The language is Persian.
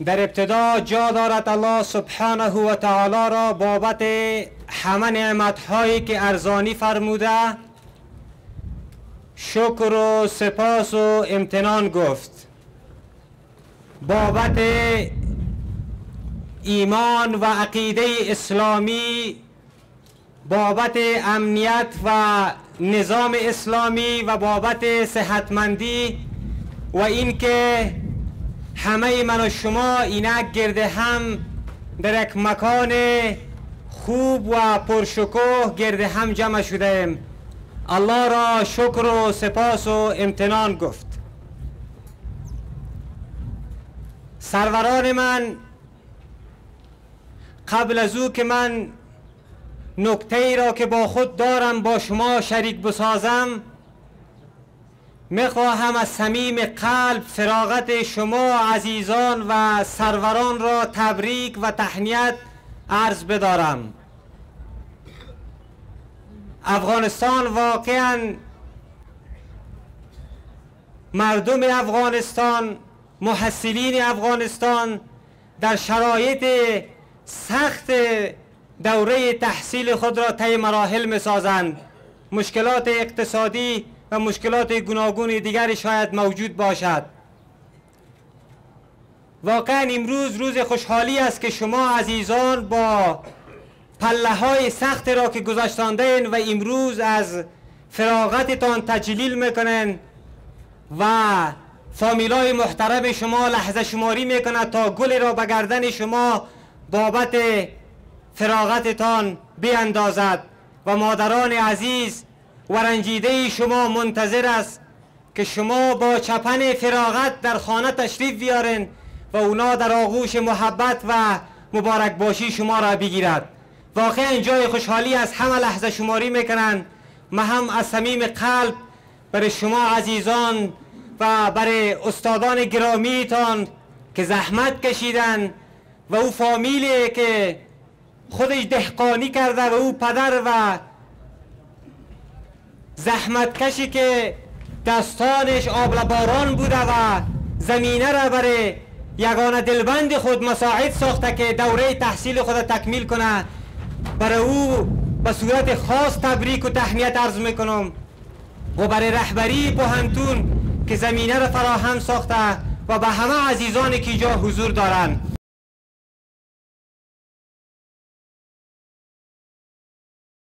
در ابتدا جا دارد الله سبحانه و تعالی را بابت همه نعمت‌هایی که ارزانی فرموده شکر و سپاس و امتنان گفت. بابت ایمان و عقیده اسلامی، بابت امنیت و نظام اسلامی و بابت صحتمندی و اینکه همه من و شما اینک گرد هم در یک مکان خوب و پرشکوه گرد هم جمع شده ایم، الله را شکر و سپاس و امتنان گفت. سروران من، قبل از او که من نکته ای را که با خود دارم با شما شریک بسازم، میخواهم از صمیم قلب فراغت شما عزیزان و سروران را تبریک و تهنیت عرض بدارم. افغانستان واقعا، مردم افغانستان، محصلین افغانستان در شرایط سخت دوره تحصیل خود را طی مراحل می‌سازند. مشکلات اقتصادی و مشکلات گوناگون دیگری شاید موجود باشد. واقعا امروز روز خوشحالی است که شما عزیزان با پله‌های سخت را که گذشتاندین و امروز از فراغتتان تجلیل میکنن و فامیلای محترم شما لحظه شماری میکند تا گل را به گردن شما بابت فراغتتان بیندازد و مادران عزیز و رنجیده شما منتظر است که شما با چپن فراغت در خانه تشریف بیارن و اونا در آغوش محبت و مبارک باشی شما را بگیرد. واقعا جای خوشحالی است، همه لحظه شماری میکنن. من هم از صمیم قلب برای شما عزیزان و برای استادان گرامیتان که زحمت کشیدن و او فامیلی که خودش دهقانی کرده و او پدر و زحمت کشی که دستانش آبلباران بوده و زمینه را برای یگانه دلبند خود مساعد ساخته که دوره تحصیل خود تکمیل کنه، برای او به صورت خاص تبریک و تهنیت عرض میکنم و برای رهبری پوهنتون که زمینه را فراهم ساخته و به همه عزیزانی که اینجا حضور دارند.